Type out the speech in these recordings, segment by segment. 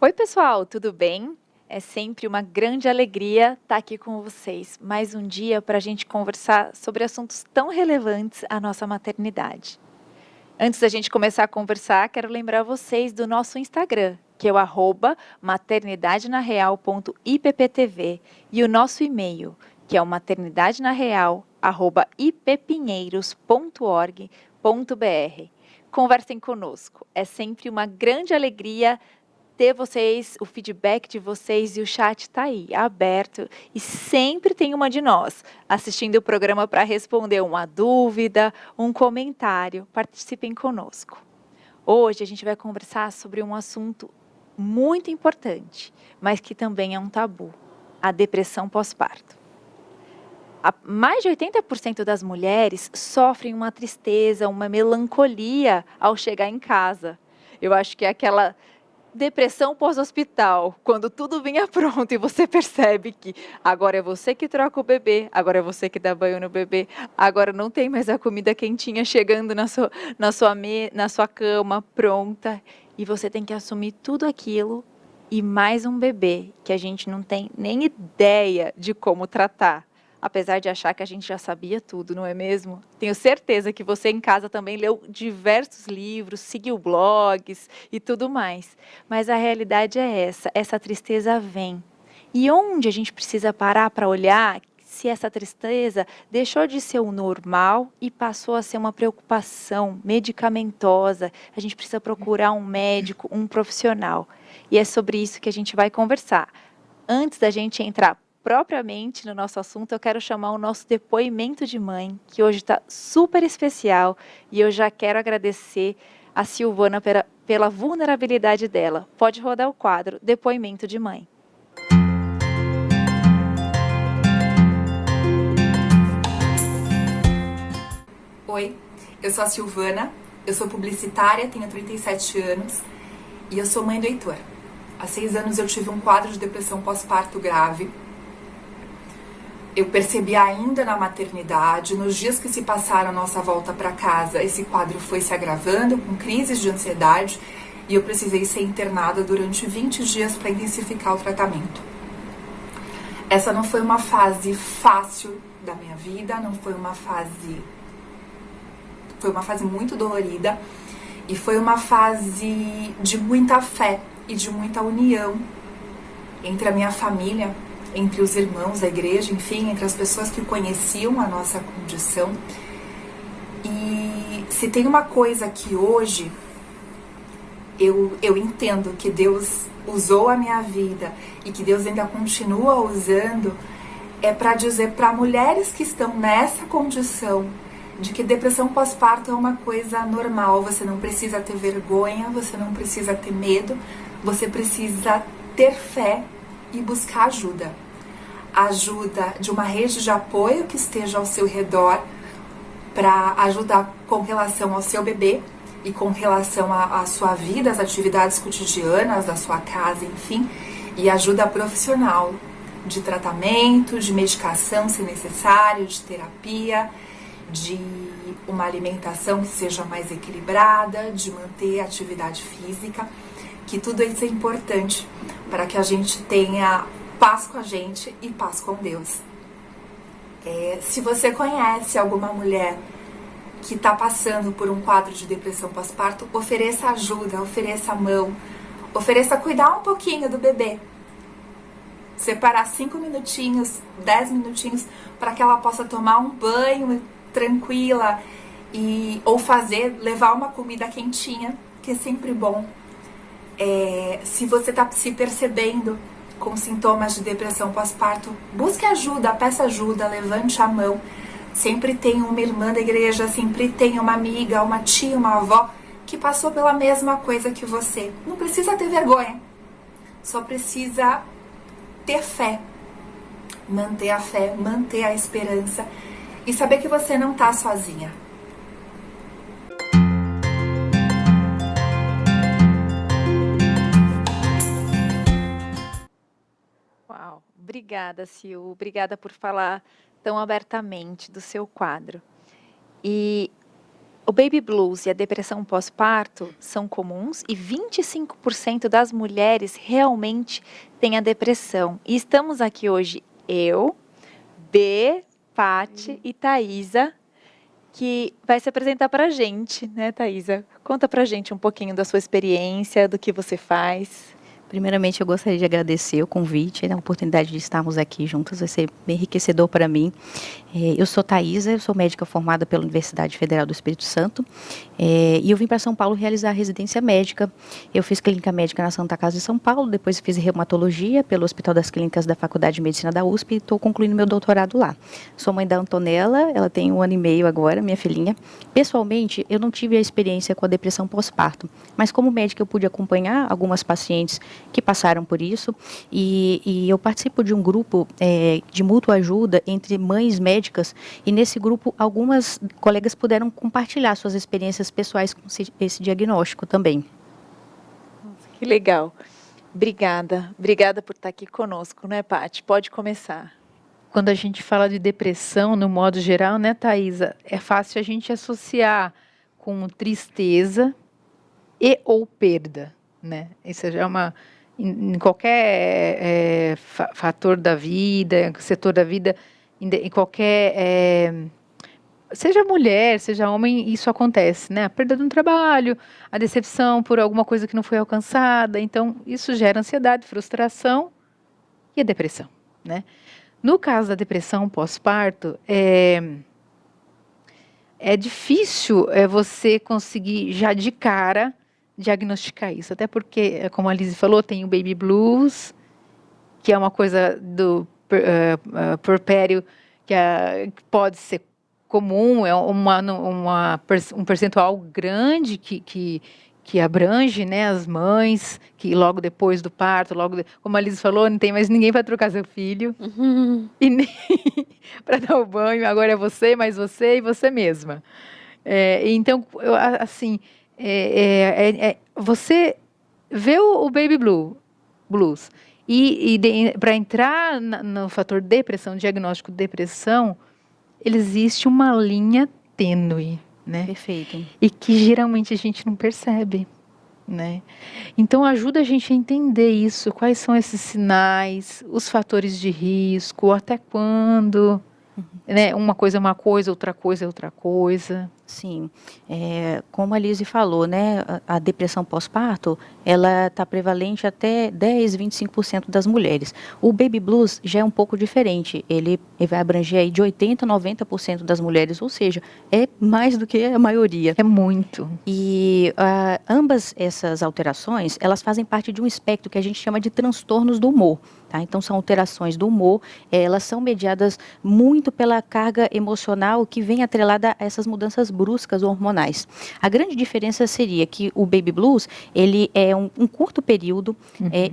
Oi, pessoal, tudo bem? É sempre uma grande alegria estar aqui com vocês. Mais um dia para a gente conversar sobre assuntos tão relevantes à nossa maternidade. Antes da gente começar a conversar, quero lembrar vocês do nosso Instagram, que é o @maternidadenareal.ipptv, e o nosso e-mail, que é o maternidadenareal@ippinheiros.org.br. Conversem conosco. É sempre uma grande alegria ter vocês, o feedback de vocês, e o chat está aí, aberto, e sempre tem uma de nós assistindo o programa para responder uma dúvida, um comentário. Participem conosco. Hoje a gente vai conversar sobre um assunto muito importante, mas que também é um tabu: a depressão pós-parto. Mais de 80% das mulheres sofrem uma tristeza, uma melancolia ao chegar em casa. Eu acho que é aquela depressão pós-hospital, quando tudo vinha pronto e você percebe que agora é você que troca o bebê, agora é você que dá banho no bebê, agora não tem mais a comida quentinha chegando na sua cama pronta, e você tem que assumir tudo aquilo e mais um bebê que a gente não tem nem ideia de como tratar. Apesar de achar que a gente já sabia tudo, não é mesmo? Tenho certeza que você em casa também leu diversos livros, seguiu blogs e tudo mais. Mas a realidade é essa tristeza vem. E onde a gente precisa parar para olhar se essa tristeza deixou de ser o normal e passou a ser uma preocupação medicamentosa? A gente precisa procurar um médico, um profissional. E é sobre isso que a gente vai conversar. Antes da gente entrar propriamente no nosso assunto, eu quero chamar o nosso depoimento de mãe, que hoje está super especial, e eu já quero agradecer a Silvana pela vulnerabilidade dela. Pode rodar o quadro Depoimento de Mãe. Oi, eu sou a Silvana, eu sou publicitária, tenho 37 anos e eu sou mãe do Heitor. Há 6 anos eu tive um quadro de depressão pós-parto grave. Eu percebi ainda na maternidade, nos dias que se passaram a nossa volta para casa, esse quadro foi se agravando, com crises de ansiedade, e eu precisei ser internada durante 20 dias para intensificar o tratamento. Essa não foi uma fase fácil da minha vida, foi uma fase muito dolorida, e foi uma fase de muita fé e de muita união entre a minha família, entre os irmãos da igreja, enfim, entre as pessoas que conheciam a nossa condição. E se tem uma coisa que hoje eu entendo que Deus usou a minha vida e que Deus ainda continua usando, é para dizer para mulheres que estão nessa condição de que depressão pós-parto é uma coisa normal. Você não precisa ter vergonha, você não precisa ter medo, você precisa ter fé e buscar ajuda. Ajuda de uma rede de apoio que esteja ao seu redor para ajudar com relação ao seu bebê e com relação à sua vida, às atividades cotidianas da sua casa, enfim, e ajuda profissional de tratamento, de medicação se necessário, de terapia, de uma alimentação que seja mais equilibrada, de manter a atividade física, que tudo isso é importante para que a gente tenha paz com a gente e paz com Deus. Se você conhece alguma mulher que está passando por um quadro de depressão pós-parto, ofereça ajuda, ofereça a mão, ofereça cuidar um pouquinho do bebê. Separar 5 minutinhos, 10 minutinhos, para que ela possa tomar um banho tranquila, ou levar uma comida quentinha, que é sempre bom. Se você está se percebendo com sintomas de depressão pós-parto, busque ajuda, peça ajuda, levante a mão. Sempre tem uma irmã da igreja, sempre tem uma amiga, uma tia, uma avó que passou pela mesma coisa que você. Não precisa ter vergonha, só precisa ter fé, manter a fé, manter a esperança e saber que você não está sozinha. Uau, obrigada, Sil, obrigada por falar tão abertamente do seu quadro. E O baby blues e a depressão pós-parto são comuns e 25% das mulheres realmente têm a depressão. E estamos aqui hoje, eu, B, Paty e Thaisa, que vai se apresentar para a gente, né, Thaisa? Conta para a gente um pouquinho da sua experiência, do que você faz. Primeiramente, eu gostaria de agradecer o convite, a oportunidade de estarmos aqui juntos, vai ser bem enriquecedor para mim. Eu sou Thaisa, eu sou médica formada pela Universidade Federal do Espírito Santo, e eu vim para São Paulo realizar a residência médica. Eu fiz clínica médica na Santa Casa de São Paulo, depois fiz reumatologia pelo Hospital das Clínicas da Faculdade de Medicina da USP e estou concluindo meu doutorado lá. Sou mãe da Antonella, ela tem 1 ano e meio agora, minha filhinha. Pessoalmente, eu não tive a experiência com a depressão pós-parto, mas como médica eu pude acompanhar algumas pacientes que passaram por isso, e eu participo de um grupo de mútua ajuda entre mães médicas, e nesse grupo algumas colegas puderam compartilhar suas experiências pessoais com esse diagnóstico também. Nossa, que legal. Obrigada por estar aqui conosco, né, Paty? Pode começar. Quando a gente fala de depressão, no modo geral, né, Thaisa, é fácil a gente associar com tristeza e ou perda, né? Isso já é uma... Em qualquer fator da vida, setor da vida, em qualquer... seja mulher, seja homem, isso acontece, né? A perda de um trabalho, a decepção por alguma coisa que não foi alcançada. Então, isso gera ansiedade, frustração e a depressão, né? No caso da depressão pós-parto, é difícil você conseguir já de cara diagnosticar isso, até porque, como a Lizzy falou, tem o baby blues, que é uma coisa do puerpério que pode ser comum, é um percentual grande que abrange, né, as mães, que logo depois do parto, como a Lizzy falou, não tem mais ninguém para trocar seu filho, e nem para dar o banho, agora é você, mais você e você mesma. Então, assim... você vê o baby blues e para entrar no fator depressão, diagnóstico de depressão, existe uma linha tênue, né? Perfeito. E que geralmente a gente não percebe, né? Então ajuda a gente a entender isso, quais são esses sinais, os fatores de risco, até quando, né? Uma coisa é uma coisa, outra coisa é outra coisa. Sim, como a Lizzy falou, né, a depressão pós-parto, ela está prevalente até 10, 25% das mulheres. O baby blues já é um pouco diferente, ele vai abranger aí de 80, 90% das mulheres, ou seja, é mais do que a maioria. É muito. E ambas essas alterações, elas fazem parte de um espectro que a gente chama de transtornos do humor. Tá? Então, são alterações do humor, elas são mediadas muito pela carga emocional que vem atrelada a essas mudanças bruscas hormonais. A grande diferença seria que o baby blues, ele é um curto período,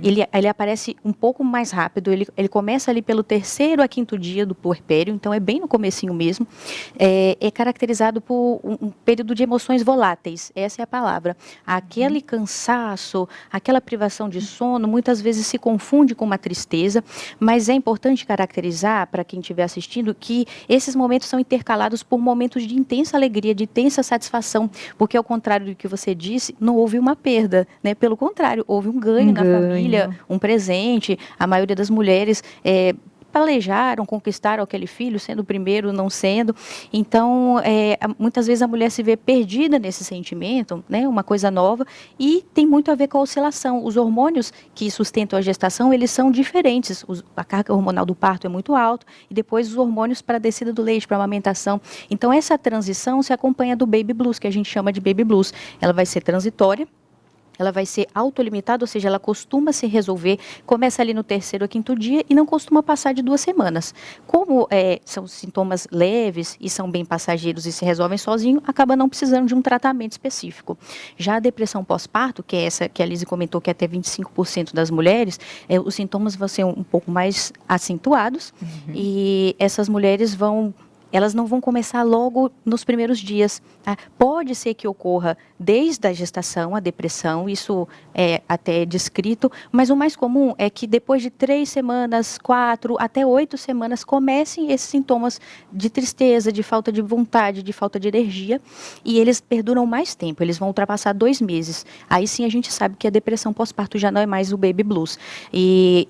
ele aparece um pouco mais rápido, ele começa ali pelo 3º a 5º dia do puerpério, então é bem no comecinho mesmo, é caracterizado por um período de emoções voláteis, essa é a palavra. Aquele cansaço, aquela privação de sono, muitas vezes se confunde com uma tristeza, mas é importante caracterizar, para quem estiver assistindo, que esses momentos são intercalados por momentos de intensa alegria, de intensa satisfação, porque ao contrário do que você disse, não houve uma perda, né? Pelo contrário, houve um ganho na família, um presente. A maioria das mulheres planejaram, conquistaram aquele filho, sendo o primeiro, não sendo. Então, muitas vezes a mulher se vê perdida nesse sentimento, né, uma coisa nova, e tem muito a ver com a oscilação. Os hormônios que sustentam a gestação, eles são diferentes. A carga hormonal do parto é muito alta, e depois os hormônios para a descida do leite, para a amamentação. Então, essa transição se acompanha do baby blues, que a gente chama de baby blues. Ela vai ser transitória, ela vai ser autolimitada, ou seja, ela costuma se resolver, começa ali no 3º a 5º dia e não costuma passar de 2 semanas. Como são sintomas leves e são bem passageiros e se resolvem sozinho, acaba não precisando de um tratamento específico. Já a depressão pós-parto, que é essa que a Lizzy comentou, que é até 25% das mulheres, os sintomas vão ser um pouco mais acentuados, e essas mulheres vão elas não vão começar logo nos primeiros dias. Tá? Pode ser que ocorra desde a gestação, a depressão, isso é até descrito, mas o mais comum é que depois de 3 semanas, 4 até 8 semanas, comecem esses sintomas de tristeza, de falta de vontade, de falta de energia, e eles perduram mais tempo, eles vão ultrapassar 2 meses. Aí sim a gente sabe que a depressão pós-parto já não é mais o baby blues. E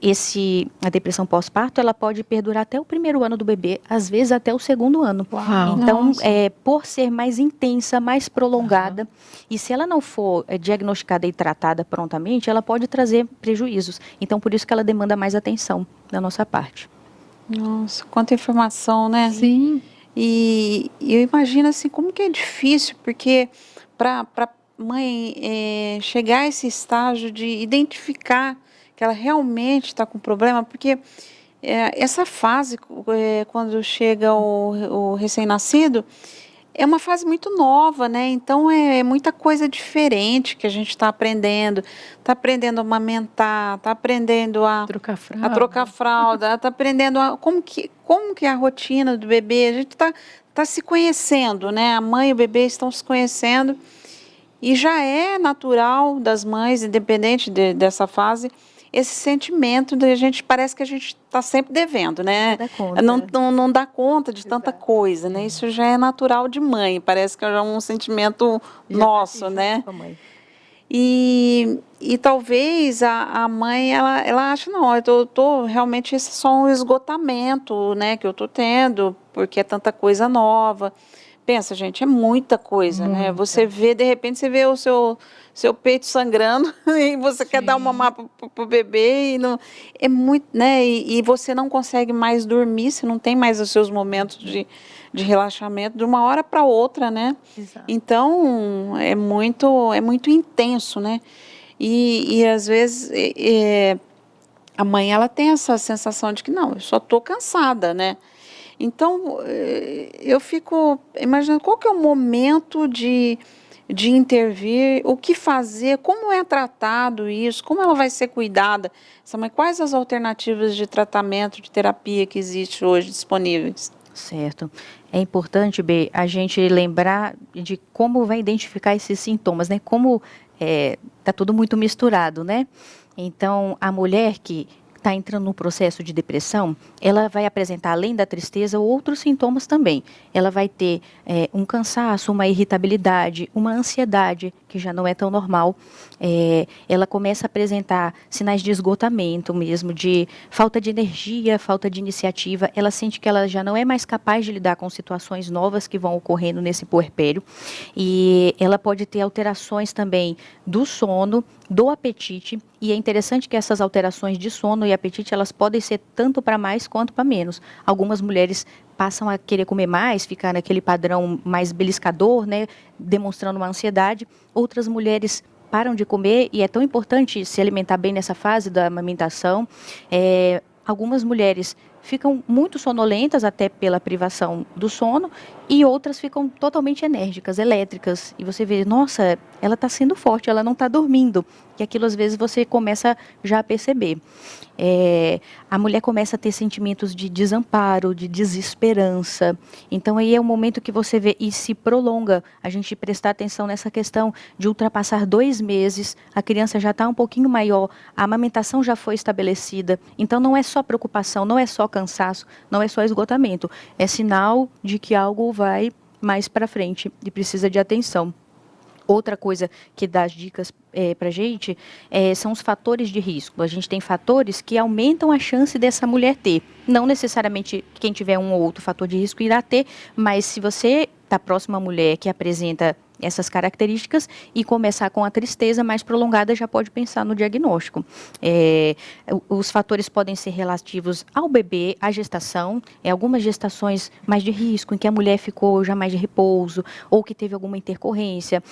a depressão pós-parto, ela pode perdurar até o primeiro ano do bebê, às vezes até o segundo ano. Uau. Então, por ser mais intensa, mais prolongada, e se ela não for diagnosticada e tratada prontamente, ela pode trazer prejuízos. Então, por isso que ela demanda mais atenção da nossa parte. Nossa, quanta informação, né? Sim. E eu imagino assim, como que é difícil, porque para mãe chegar a esse estágio de identificar que ela realmente está com problema, porque essa fase, quando chega o recém-nascido, é uma fase muito nova, né? Então é muita coisa diferente que a gente está aprendendo. Está aprendendo a amamentar, está aprendendo a trocar fralda, está aprendendo como que é a rotina do bebê. A gente está se conhecendo, né? A mãe e o bebê estão se conhecendo. E já é natural das mães, independente dessa fase, esse sentimento de parece que a gente está sempre devendo, né? Não dá conta de tanta coisa, né? Isso já é natural de mãe, parece que é um sentimento nosso, né? E talvez a mãe, ela acha, não, eu tô realmente, esse é só um esgotamento, né, que eu tô tendo, porque é tanta coisa nova. Pensa, gente, é muita coisa, né? Você vê, de repente, você vê o seu peito sangrando e você quer dar uma mamar pro bebê e não, é muito, né? E você não consegue mais dormir, você não tem mais os seus momentos de relaxamento de uma hora para outra, né? Exato. Então, é muito intenso, né? E às vezes a mãe, ela tem essa sensação de que, não, eu só estou cansada, né? Então, eu fico imaginando qual que é o momento de intervir, o que fazer, como é tratado isso, como ela vai ser cuidada. Quais as alternativas de tratamento, de terapia que existe hoje disponíveis? Certo. É importante, Bê, a gente lembrar de como vai identificar esses sintomas, né? Como tá tudo muito misturado, né? Então, a mulher que está entrando num processo de depressão, ela vai apresentar, além da tristeza, outros sintomas também. Ela vai ter um cansaço, uma irritabilidade, uma ansiedade, que já não é tão normal. Ela começa a apresentar sinais de esgotamento mesmo, de falta de energia, falta de iniciativa. Ela sente que ela já não é mais capaz de lidar com situações novas que vão ocorrendo nesse puerpério. E ela pode ter alterações também do sono, do apetite, e é interessante que essas alterações de sono e apetite, elas podem ser tanto para mais quanto para menos. Algumas mulheres passam a querer comer mais, ficar naquele padrão mais beliscador, né, demonstrando uma ansiedade. Outras mulheres param de comer, e é tão importante se alimentar bem nessa fase da amamentação. Algumas mulheres ficam muito sonolentas, até pela privação do sono, e outras ficam totalmente enérgicas, elétricas. E você vê, nossa, ela está sendo forte, ela não está dormindo. E aquilo, às vezes, você começa já a perceber. A mulher começa a ter sentimentos de desamparo, de desesperança. Então, aí é o momento que você vê, e se prolonga, a gente prestar atenção nessa questão de ultrapassar 2 meses, a criança já está um pouquinho maior, a amamentação já foi estabelecida. Então, não é só preocupação, não é só cansaço, não é só esgotamento. É sinal de que algo vai mais para frente e precisa de atenção. Outra coisa que dá as dicas para a gente são os fatores de risco. A gente tem fatores que aumentam a chance dessa mulher ter. Não necessariamente quem tiver um ou outro fator de risco irá ter, mas se você está próximo à mulher que apresenta essas características e começar com a tristeza mais prolongada, já pode pensar no diagnóstico. Os fatores podem ser relativos ao bebê, à gestação, algumas gestações mais de risco, em que a mulher ficou já mais de repouso, ou que teve alguma intercorrência,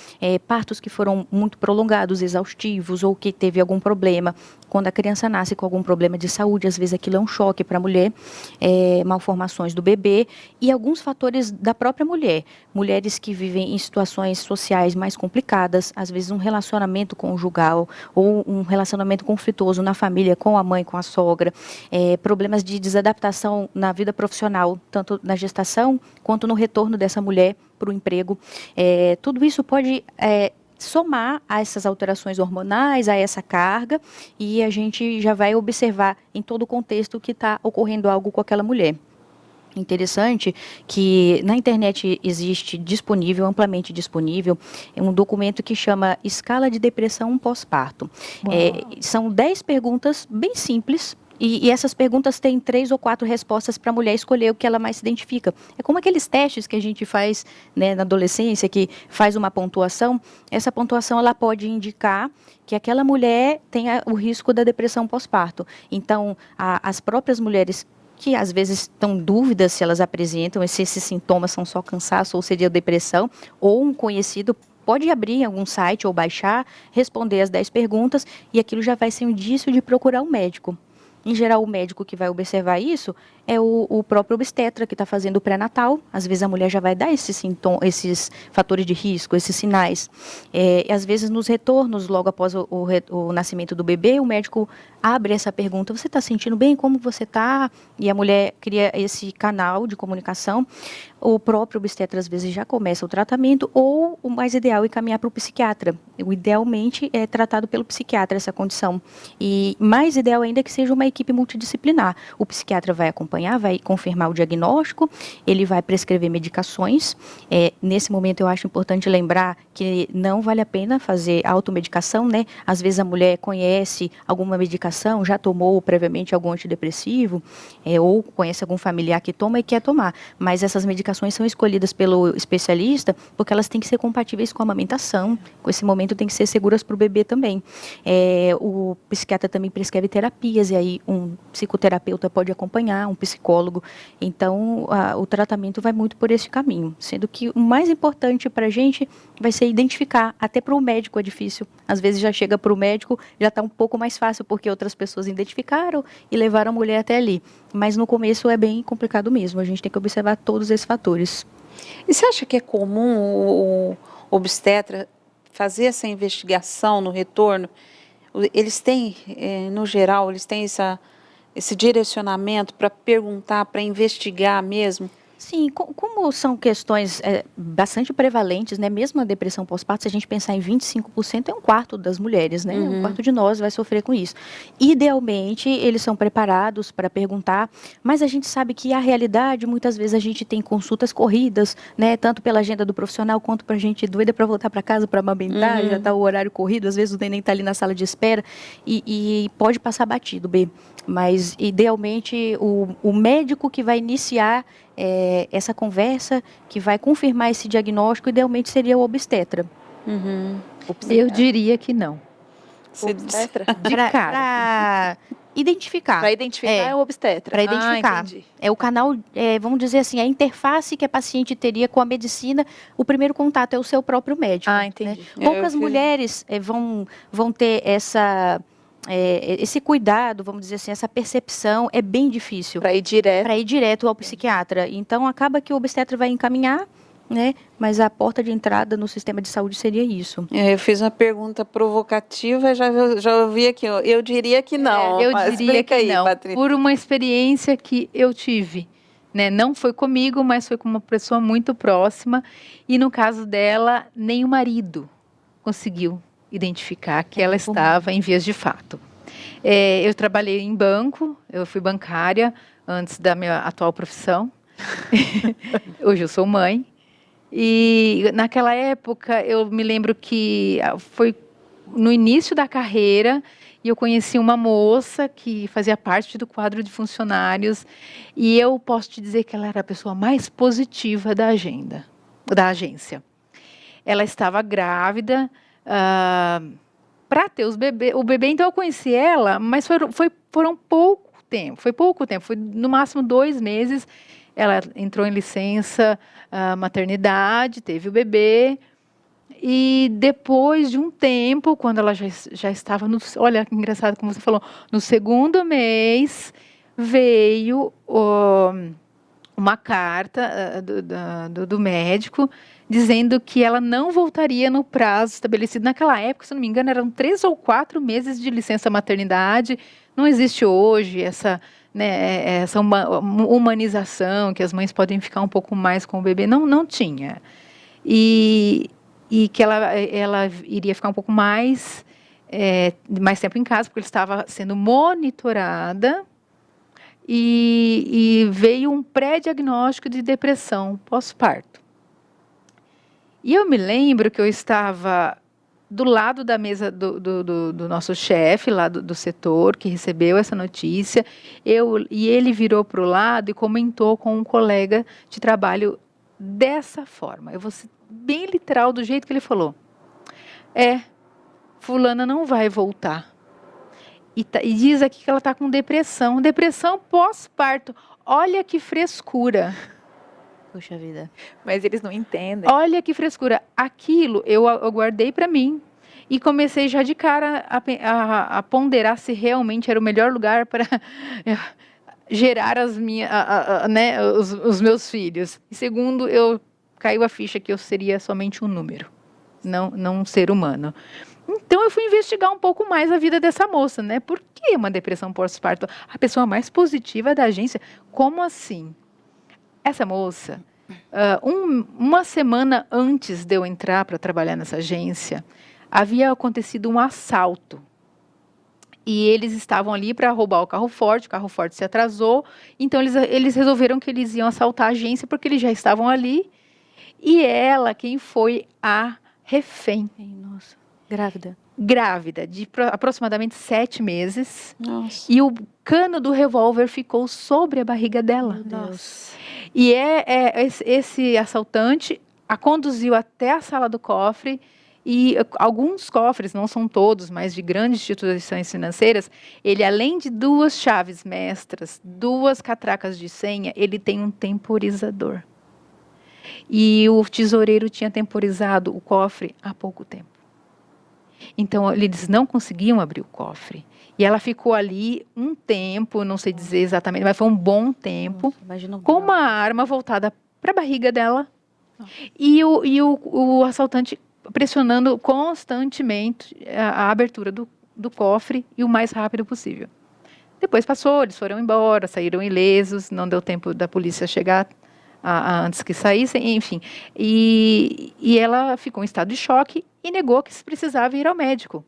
partos que foram muito prolongados, exaustivos, ou que teve algum problema. Quando a criança nasce com algum problema de saúde, às vezes aquilo é um choque para a mulher, malformações do bebê, e alguns fatores da própria mulher. Mulheres que vivem em situações sociais mais complicadas, às vezes um relacionamento conjugal ou um relacionamento conflituoso na família, com a mãe, com a sogra, problemas de desadaptação na vida profissional, tanto na gestação quanto no retorno dessa mulher para o emprego. Tudo isso pode somar a essas alterações hormonais, a essa carga, e a gente já vai observar em todo o contexto que está ocorrendo algo com aquela mulher. Interessante que na internet existe disponível, amplamente disponível, um documento que chama Escala de Depressão Pós-Parto. São 10 perguntas bem simples. E essas perguntas têm 3 ou 4 respostas para a mulher escolher o que ela mais se identifica. É como aqueles testes que a gente faz, né, na adolescência, que faz uma pontuação. Essa pontuação ela pode indicar que aquela mulher tenha o risco da depressão pós-parto. Então, as próprias mulheres que às vezes estão em dúvida se elas apresentam, se esses sintomas são só cansaço ou seria depressão, ou um conhecido pode abrir em algum site ou baixar, responder as 10 perguntas, e aquilo já vai ser um indício de procurar um médico. Em geral, o médico que vai observar isso é o próprio obstetra que está fazendo o pré-natal. Às vezes a mulher já vai dar esses fatores de risco, esses sinais. Às vezes nos retornos, logo após o nascimento do bebê, o médico abre essa pergunta: você está sentindo bem? Como você está? E a mulher cria esse canal de comunicação. O próprio obstetra às vezes já começa o tratamento, ou o mais ideal é caminhar para o psiquiatra. Idealmente é tratado pelo psiquiatra essa condição. E mais ideal ainda é que seja uma equipe multidisciplinar. O psiquiatra vai acompanhar, vai confirmar o diagnóstico, ele vai prescrever medicações. Nesse momento eu acho importante lembrar que não vale a pena fazer automedicação, né? Às vezes a mulher conhece alguma medicação, já tomou previamente algum antidepressivo, ou conhece algum familiar que toma e quer tomar. Mas essas medicações são escolhidas pelo especialista porque elas têm que ser compatíveis com a amamentação, com esse momento tem que ser seguras para o bebê também. O psiquiatra também prescreve terapias, e aí um psicoterapeuta pode acompanhar, um psicólogo. Então, o tratamento vai muito por esse caminho, sendo que o mais importante para a gente vai ser identificar. Até para o médico é difícil. Às vezes já chega para o médico, já está um pouco mais fácil, porque outras pessoas identificaram e levaram a mulher até ali. Mas no começo é bem complicado mesmo, a gente tem que observar todos esses fatores. E você acha que é comum o obstetra fazer essa investigação no retorno? Eles têm, no geral, eles têm esse direcionamento para perguntar, para investigar mesmo? Sim, como são questões bastante prevalentes, né? Mesmo a depressão pós-parto, se a gente pensar em 25%, é um quarto das mulheres, né? Um quarto de nós vai sofrer com isso. Idealmente, eles são preparados para perguntar, mas a gente sabe que a realidade, muitas vezes a gente tem consultas corridas, né? Tanto pela agenda do profissional, quanto para a gente doida para voltar para casa para amamentar, já está o horário corrido, às vezes o neném está ali na sala de espera, e pode passar batido, B. Mas, idealmente, o médico que vai iniciar essa conversa, que vai confirmar esse diagnóstico, idealmente seria o obstetra. Eu diria que não. Obstetra? De cara. Para identificar. Para identificar é o obstetra. Para identificar. Entendi. É o canal, vamos dizer assim, a interface que a paciente teria com a medicina. O primeiro contato é o seu próprio médico. Entendi. Né? Poucas mulheres vão ter esse cuidado, vamos dizer assim, essa percepção é bem difícil. Para ir direto. Para ir direto ao psiquiatra. Então, acaba que o obstetra vai encaminhar, né? Mas a porta de entrada no sistema de saúde seria isso. Eu fiz uma pergunta provocativa e já ouvi aqui. Eu diria que não. Eu Mas diria explica que aí, não, Patrícia. por uma experiência que eu tive. Né? Não foi comigo, mas foi com uma pessoa muito próxima. E no caso dela, nem o marido conseguiu identificar que ela estava em vias de fato. Eu trabalhei em banco, eu fui bancária antes da minha atual profissão. Hoje eu sou mãe. E naquela época eu me lembro que foi no início da carreira e eu conheci uma moça que fazia parte do quadro de funcionários, e eu posso te dizer que ela era a pessoa mais positiva da agência. Ela estava grávida, para ter o bebê, então eu conheci ela, mas foram pouco tempo, foi no máximo 2 meses. Ela entrou em licença maternidade, teve o bebê, e depois de um tempo, quando ela já estava olha que engraçado como você falou, no 2º mês, veio uma carta do médico dizendo que ela não voltaria no prazo estabelecido. Naquela época, se não me engano, eram 3 ou 4 meses de licença maternidade. Não existe hoje essa, né, essa humanização, que as mães podem ficar um pouco mais com o bebê. Não tinha. E que ela iria ficar um pouco mais tempo em casa, porque ela estava sendo monitorada. E veio um pré-diagnóstico de depressão pós-parto. E eu me lembro que eu estava do lado da mesa do nosso chefe, lá do setor, que recebeu essa notícia, e ele virou para o lado e comentou com um colega de trabalho dessa forma. Eu vou ser bem literal do jeito que ele falou. Fulana não vai voltar. E diz aqui que ela está com depressão. Depressão pós-parto. Olha que frescura. Puxa vida. Mas eles não entendem. Olha que frescura. Aquilo eu guardei para mim. E comecei já de cara a ponderar se realmente era o melhor lugar para gerar os meus filhos. E segundo, caiu a ficha que eu seria somente um número, não um ser humano. Então eu fui investigar um pouco mais a vida dessa moça, né? Por que uma depressão pós-parto? A pessoa mais positiva da agência. Como assim? Essa moça, uma semana antes de eu entrar para trabalhar nessa agência, havia acontecido um assalto. E eles estavam ali para roubar o carro forte se atrasou, então eles resolveram que eles iam assaltar a agência porque eles já estavam ali. E ela, quem foi a refém. Nossa. Grávida. Grávida, de aproximadamente 7 meses. Nossa. E o cano do revólver ficou sobre a barriga dela. Meu Deus. E esse assaltante a conduziu até a sala do cofre. E alguns cofres, não são todos, mas de grandes instituições financeiras, ele, além de 2 chaves mestras, 2 catracas de senha, ele tem um temporizador. E o tesoureiro tinha temporizado o cofre há pouco tempo. Então, eles não conseguiam abrir o cofre. E ela ficou ali um tempo, não sei dizer exatamente, mas foi um bom tempo, com uma arma voltada para a barriga dela. E o assaltante pressionando constantemente a abertura do cofre e o mais rápido possível. Depois passou, eles foram embora, saíram ilesos, não deu tempo da polícia chegar antes que saíssem, enfim. E ela ficou em estado de choque e negou que precisava ir ao médico.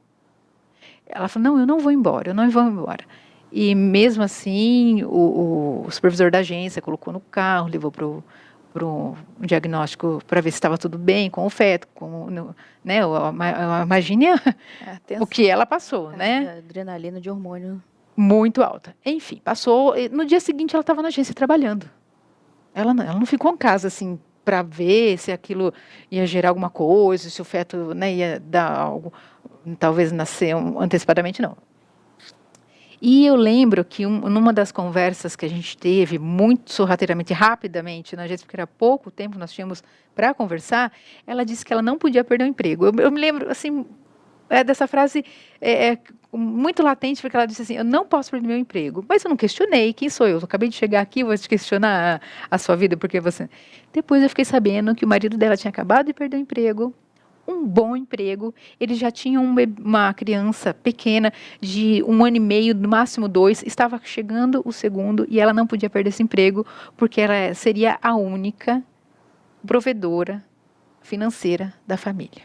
Ela falou, não, eu não vou embora. E mesmo assim, o supervisor da agência colocou no carro, levou para um diagnóstico para ver se estava tudo bem com o feto, né? Imagine o que ela passou, né? Adrenalina de hormônio. Muito alta. Enfim, passou. No dia seguinte, ela estava na agência trabalhando. Ela não ficou em casa, assim, para ver se aquilo ia gerar alguma coisa, se o feto, né, ia dar algo, talvez nascer antecipadamente, não. E eu lembro que numa das conversas que a gente teve, muito sorrateiramente, rapidamente, na agência, porque era pouco tempo nós tínhamos para conversar, ela disse que ela não podia perder o emprego. Eu me lembro, assim, dessa frase muito latente, porque ela disse assim, eu não posso perder meu emprego. Mas eu não questionei, quem sou eu? Eu acabei de chegar aqui, vou te questionar a sua vida, porque você... Depois eu fiquei sabendo que o marido dela tinha acabado de perder o emprego, um bom emprego, eles já tinham uma criança pequena de 1 ano e meio, no máximo 2, estava chegando o segundo e ela não podia perder esse emprego, porque ela seria a única provedora financeira da família.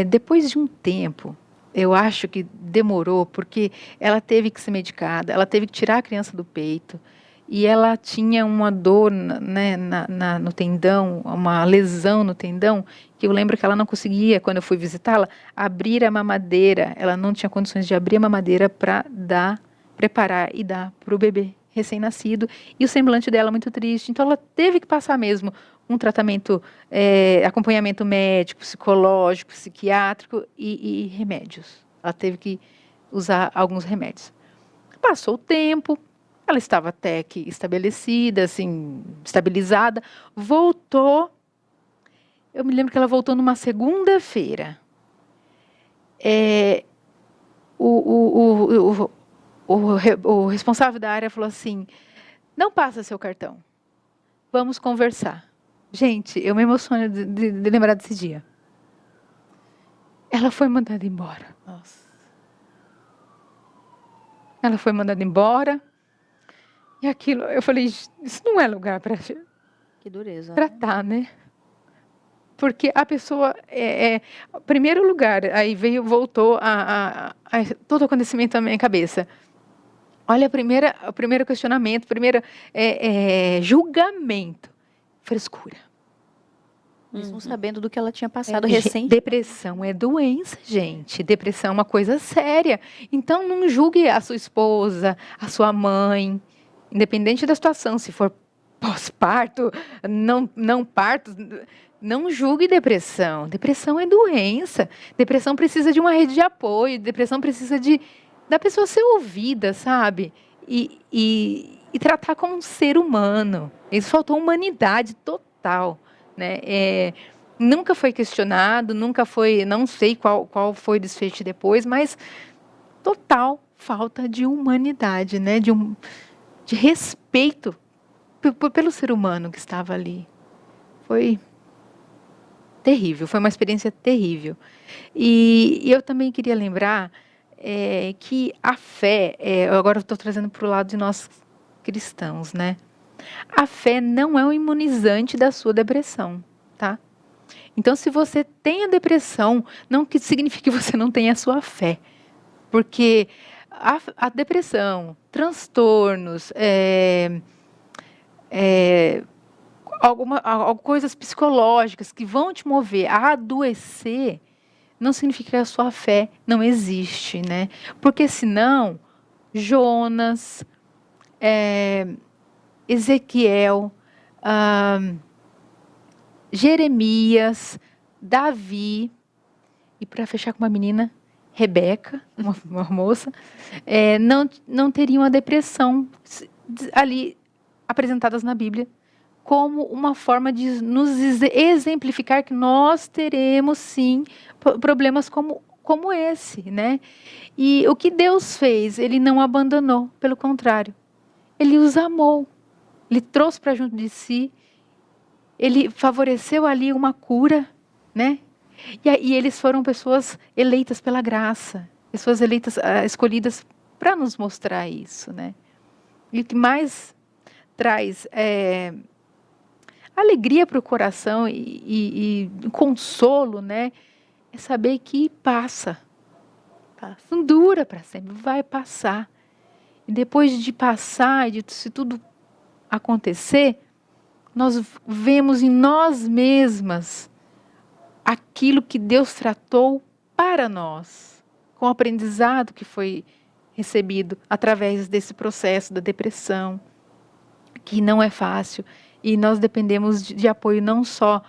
Depois de um tempo, eu acho que demorou, porque ela teve que ser medicada, ela teve que tirar a criança do peito, e ela tinha uma dor, né, no tendão, uma lesão no tendão, que eu lembro que ela não conseguia, quando eu fui visitá-la, abrir a mamadeira. Ela não tinha condições de abrir a mamadeira para preparar e dar para o bebê recém-nascido. E o semblante dela muito triste. Então, ela teve que passar mesmo um tratamento, acompanhamento médico, psicológico, psiquiátrico e remédios. Ela teve que usar alguns remédios. Passou o tempo, ela estava até que estabelecida, assim, estabilizada, voltou. Eu me lembro que ela voltou numa segunda-feira. O responsável da área falou assim, Não passa seu cartão. Vamos conversar. Gente, eu me emociono de lembrar desse dia. Ela foi mandada embora. Nossa. Ela foi mandada embora. E aquilo, eu falei, isso não é lugar para Que dureza. tratar, né? Porque a pessoa, primeiro lugar, aí voltou todo o acontecimento na minha cabeça. Olha, o primeiro questionamento, julgamento, frescura. Mesmo sabendo do que ela tinha passado Gente, recente. depressão é doença, gente. Depressão é uma coisa séria. Então, não julgue a sua esposa, a sua mãe, independente da situação. Se for pós-parto, não parto, não julgue depressão. Depressão é doença. Depressão precisa de uma rede de apoio. Depressão precisa da pessoa ser ouvida, sabe? E tratar como um ser humano. Isso faltou humanidade total. Né? Nunca foi questionado, nunca foi, não sei qual foi o desfecho depois, mas total falta de humanidade, né? De respeito pelo ser humano que estava ali. Foi terrível, foi uma experiência terrível. E eu também queria lembrar que a fé, agora eu estou trazendo para o lado de nós cristãos, né? A fé não é um imunizante da sua depressão, tá? Então, se você tem a depressão, não que signifique que você não tenha a sua fé. Porque a depressão, transtornos, coisas psicológicas que vão te mover a adoecer, não significa que a sua fé não existe, né? Porque senão, Jonas, Ezequiel, Jeremias, Davi, e para fechar com uma menina, Rebeca, uma moça, não teriam a depressão ali apresentadas na Bíblia como uma forma de nos exemplificar que nós teremos sim problemas como esse, né? E o que Deus fez, Ele não abandonou, pelo contrário, Ele os amou. Ele trouxe para junto de si, ele favoreceu ali uma cura, né? E eles foram pessoas eleitas pela graça, pessoas eleitas, escolhidas para nos mostrar isso, né? E o que mais traz alegria para o coração e consolo, né? É saber que passa. Não dura para sempre, vai passar. E depois de passar, se tudo acontecer, nós vemos em nós mesmas aquilo que Deus tratou para nós, com o aprendizado que foi recebido através desse processo da depressão, que não é fácil, e nós dependemos de apoio não só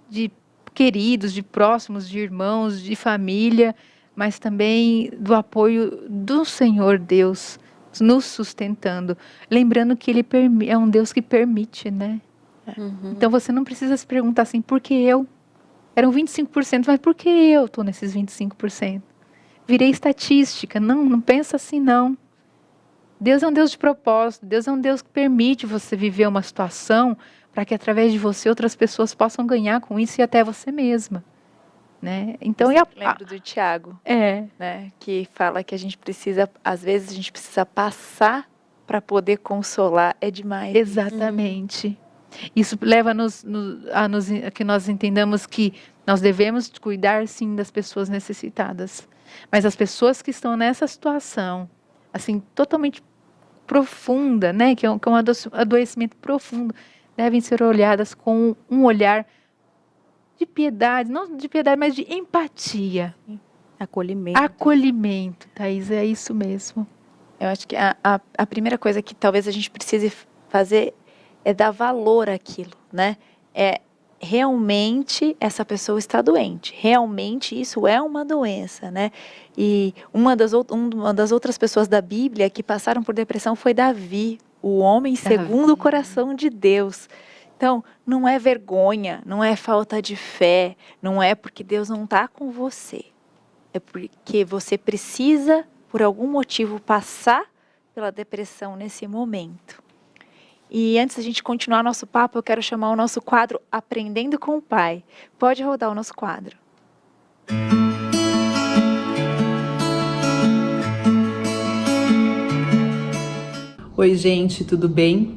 de queridos, de próximos, de irmãos, de família, mas também do apoio do Senhor Deus, nos sustentando, lembrando que Ele é um Deus que permite, né? Uhum. Então você não precisa se perguntar assim, por que eu? Eram 25%, mas por que eu estou nesses 25%? Virei estatística, não pensa assim não. Deus é um Deus de propósito, Deus é um Deus que permite você viver uma situação para que através de você outras pessoas possam ganhar com isso e até você mesma. Né? Então, Eu lembro do Tiago, É. né, que fala que a gente precisa, às vezes a gente precisa passar para poder consolar, é demais. Exatamente. Isso leva a que nós entendamos que nós devemos cuidar, sim, das pessoas necessitadas. Mas as pessoas que estão nessa situação, assim, totalmente profunda, né, que é um adoecimento profundo, devem ser olhadas com um olhar de piedade, não de piedade, mas de empatia. Acolhimento. Acolhimento, Thaís, é isso mesmo. Eu acho que a primeira coisa que talvez a gente precise fazer é dar valor àquilo, né? Realmente essa pessoa está doente, realmente isso é uma doença, né? E uma das outras pessoas da Bíblia que passaram por depressão foi Davi, o homem segundo o coração de Deus. Então, não é vergonha, não é falta de fé, não é porque Deus não está com você. É porque você precisa, por algum motivo, passar pela depressão nesse momento. E antes da gente continuar nosso papo, eu quero chamar o nosso quadro Aprendendo com o Pai. Pode rodar o nosso quadro. Oi, gente, tudo bem?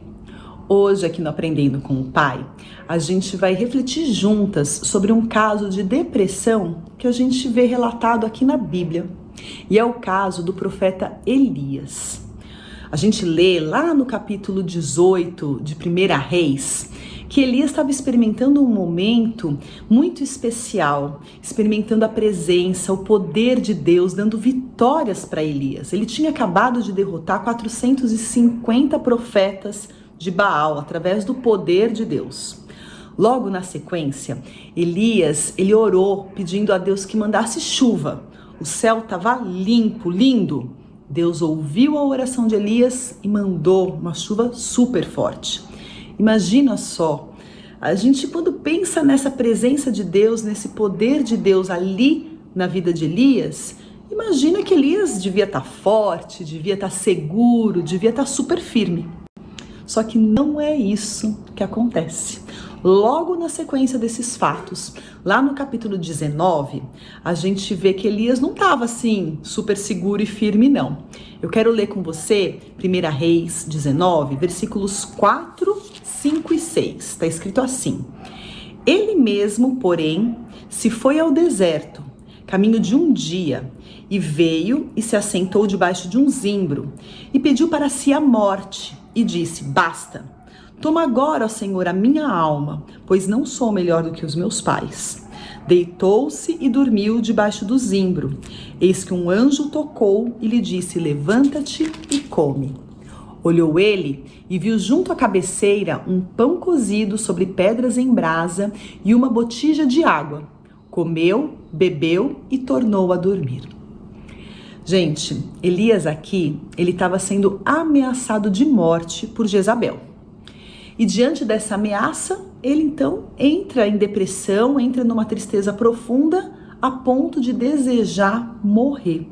Hoje, aqui no Aprendendo com o Pai, a gente vai refletir juntas sobre um caso de depressão que a gente vê relatado aqui na Bíblia. E é o caso do profeta Elias. A gente lê lá no capítulo 18 de 1 Reis que Elias estava experimentando um momento muito especial, experimentando a presença, o poder de Deus, dando vitórias para Elias. Ele tinha acabado de derrotar 450 profetas de Baal através do poder de Deus. Logo na sequência, Elias, ele orou pedindo a Deus que mandasse chuva. O céu estava limpo, lindo. Deus ouviu a oração de Elias e mandou uma chuva super forte. Imagina só, a gente quando pensa nessa presença de Deus, nesse poder de Deus ali na vida de Elias, imagina que Elias devia estar forte, devia estar seguro, devia estar super firme. Só que não é isso que acontece. Logo na sequência desses fatos, lá no capítulo 19, a gente vê que Elias não estava assim, super seguro e firme, não. Eu quero ler com você 1 Reis 19, versículos 4, 5 e 6. Está escrito assim: Ele mesmo, porém, se foi ao deserto, caminho de um dia, e veio e se assentou debaixo de um zimbro, e pediu para si a morte, e disse: Basta! Toma agora, ó Senhor, a minha alma, pois não sou melhor do que os meus pais. Deitou-se e dormiu debaixo do zimbro. Eis que um anjo tocou e lhe disse: Levanta-te e come. Olhou ele e viu junto à cabeceira um pão cozido sobre pedras em brasa e uma botija de água. Comeu, bebeu e tornou a dormir. Gente, Elias aqui, ele estava sendo ameaçado de morte por Jezabel. E diante dessa ameaça, ele então entra em depressão, entra numa tristeza profunda, a ponto de desejar morrer.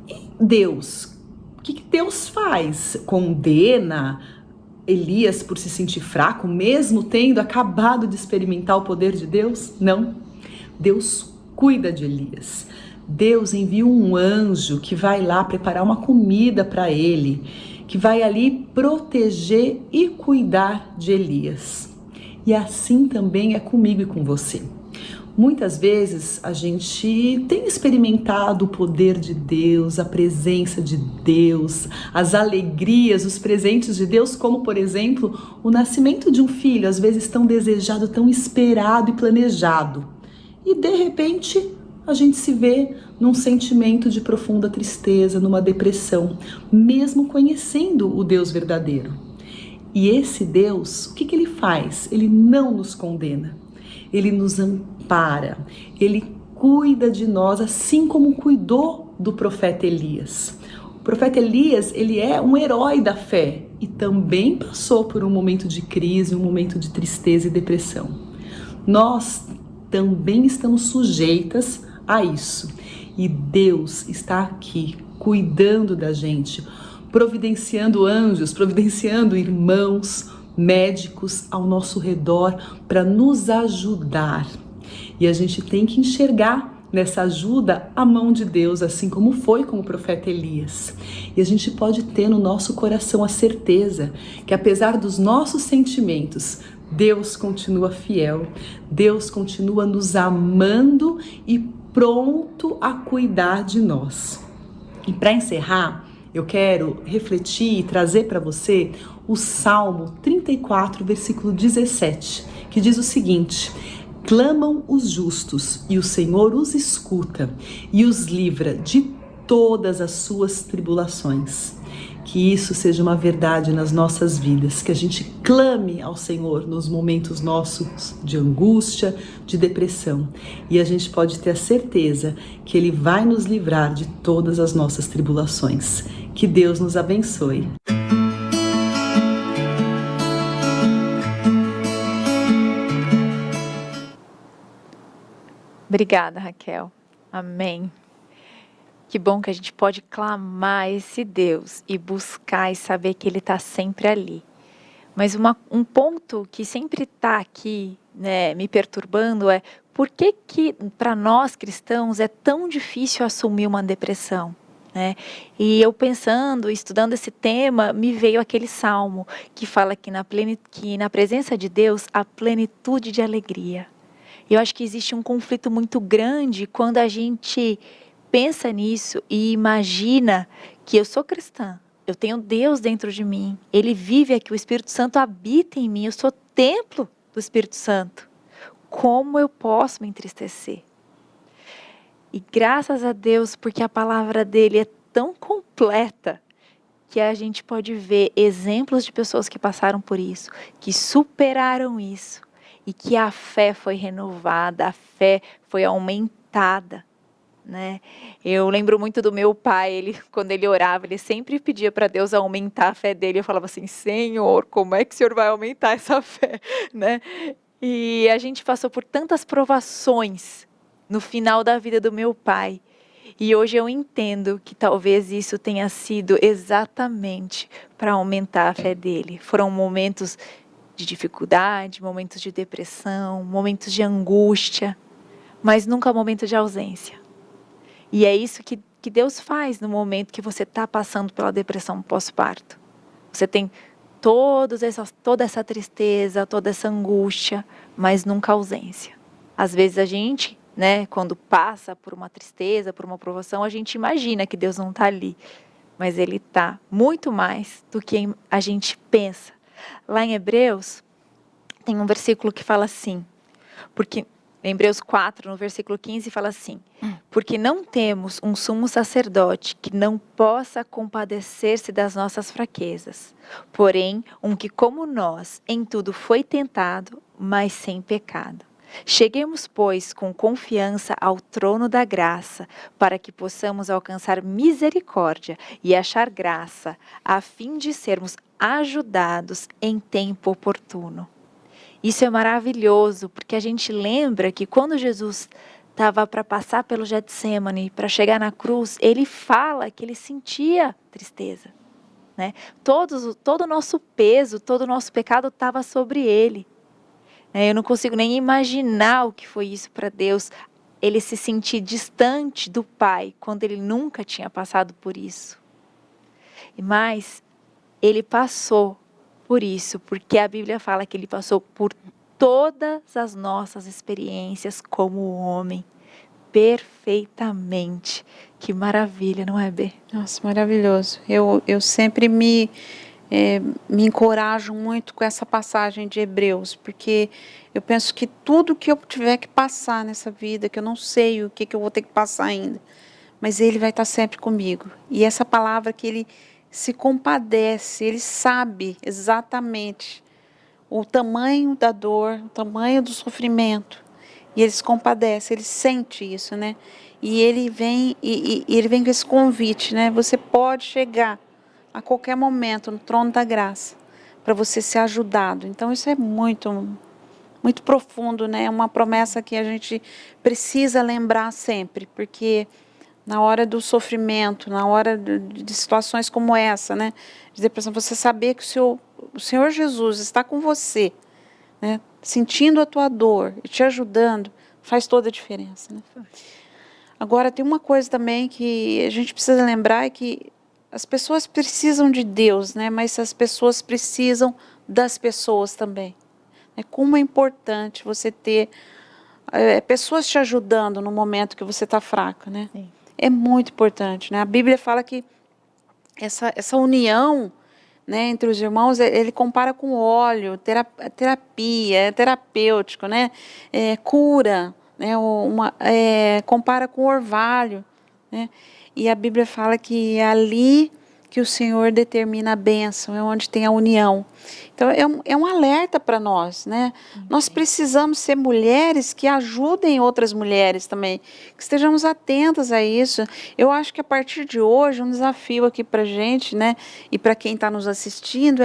E Deus, o que Deus faz? Condena Elias por se sentir fraco, mesmo tendo acabado de experimentar o poder de Deus? Não. Deus cuida de Elias. Deus envia um anjo que vai lá preparar uma comida para ele, que vai ali proteger e cuidar de Elias. E assim também é comigo e com você. Muitas vezes a gente tem experimentado o poder de Deus, a presença de Deus, as alegrias, os presentes de Deus, como por exemplo, o nascimento de um filho, às vezes tão desejado, tão esperado e planejado. E de repente a gente se vê num sentimento de profunda tristeza, numa depressão, mesmo conhecendo o Deus verdadeiro. E esse Deus, o que ele faz? Ele não nos condena, ele nos ampara, ele cuida de nós, assim como cuidou do profeta Elias. O profeta Elias, ele é um herói da fé e também passou por um momento de crise, um momento de tristeza e depressão. Nós também estamos sujeitas a isso. E Deus está aqui cuidando da gente, providenciando anjos, providenciando irmãos, médicos ao nosso redor para nos ajudar. E a gente tem que enxergar nessa ajuda a mão de Deus, assim como foi com o profeta Elias. E a gente pode ter no nosso coração a certeza que apesar dos nossos sentimentos, Deus continua fiel, Deus continua nos amando e pronto a cuidar de nós. E para encerrar, eu quero refletir e trazer para você o Salmo 34, versículo 17, que diz o seguinte: Clamam os justos e o Senhor os escuta e os livra de todas as suas tribulações. Que isso seja uma verdade nas nossas vidas, que a gente clame ao Senhor nos momentos nossos de angústia, de depressão. E a gente pode ter a certeza que Ele vai nos livrar de todas as nossas tribulações. Que Deus nos abençoe. Obrigada, Raquel. Amém. Que bom que a gente pode clamar esse Deus e buscar e saber que Ele está sempre ali. Mas um ponto que sempre está aqui, né, me perturbando é por que para nós cristãos é tão difícil assumir uma depressão? Né? E eu pensando, estudando esse tema, me veio aquele salmo que fala que na presença de Deus há plenitude de alegria. E eu acho que existe um conflito muito grande quando a gente pensa nisso e imagina que eu sou cristã, eu tenho Deus dentro de mim, Ele vive aqui, o Espírito Santo habita em mim, eu sou templo do Espírito Santo. Como eu posso me entristecer? E graças a Deus, porque a palavra dele é tão completa, que a gente pode ver exemplos de pessoas que passaram por isso, que superaram isso, e que a fé foi renovada, a fé foi aumentada. Né? Eu lembro muito do meu pai, quando ele orava, ele sempre pedia para Deus aumentar a fé dele. Eu falava assim, Senhor, como é que o Senhor vai aumentar essa fé? Né? E a gente passou por tantas provações no final da vida do meu pai. E hoje eu entendo que talvez isso tenha sido exatamente para aumentar a fé dele. Foram momentos de dificuldade, momentos de depressão, momentos de angústia, mas nunca momento de ausência. E é isso que Deus faz no momento que você está passando pela depressão pós-parto. Você tem toda essa tristeza, toda essa angústia, mas nunca ausência. Às vezes a gente, né, quando passa por uma tristeza, por uma provação, a gente imagina que Deus não está ali. Mas Ele está muito mais do que a gente pensa. Lá em Hebreus, tem um versículo que fala assim, porque... Em Hebreus 4, no versículo 15, fala assim, porque não temos um sumo sacerdote que não possa compadecer-se das nossas fraquezas, porém, um que como nós, em tudo foi tentado, mas sem pecado. Cheguemos, pois, com confiança ao trono da graça, para que possamos alcançar misericórdia e achar graça, a fim de sermos ajudados em tempo oportuno. Isso é maravilhoso, porque a gente lembra que quando Jesus estava para passar pelo Getsemane, para chegar na cruz, ele fala que ele sentia tristeza. Né? Todo o nosso peso, todo o nosso pecado estava sobre ele. Eu não consigo nem imaginar o que foi isso para Deus, ele se sentir distante do Pai, quando ele nunca tinha passado por isso. Mas ele passou por isso, porque a Bíblia fala que ele passou por todas as nossas experiências como homem, perfeitamente. Que maravilha, não é, Bê? Nossa, maravilhoso. Eu sempre me encorajo muito com essa passagem de Hebreus, porque eu penso que tudo que eu tiver que passar nessa vida, que eu não sei o que eu vou ter que passar ainda, mas Ele vai estar sempre comigo. E essa palavra que Ele se compadece, Ele sabe exatamente o tamanho da dor, o tamanho do sofrimento, e Ele se compadece, Ele sente isso, né? E Ele vem Ele vem com esse convite, né? Você pode chegar a qualquer momento no trono da graça para você ser ajudado. Então isso é muito, muito profundo, né? É uma promessa que a gente precisa lembrar sempre, porque na hora do sofrimento, na hora de situações como essa, né? De depressão, você saber que o Senhor Jesus está com você, né? Sentindo a tua dor e te ajudando, faz toda a diferença, né? Agora, tem uma coisa também que a gente precisa lembrar, é que as pessoas precisam de Deus, né? Mas as pessoas precisam das pessoas também. Como é importante você ter pessoas te ajudando no momento que você está fraca, né? Sim. É muito importante, né? A Bíblia fala que essa união, né, entre os irmãos, ele compara com óleo, terapia, é terapêutico, né? Cura, né? Compara com orvalho, né? E a Bíblia fala que é ali que o Senhor determina a bênção, é onde tem a união. Então é um alerta para nós, né? Nós precisamos ser mulheres que ajudem outras mulheres também, que estejamos atentas a isso. Eu acho que a partir de hoje, um desafio aqui para a gente, né? E para quem está nos assistindo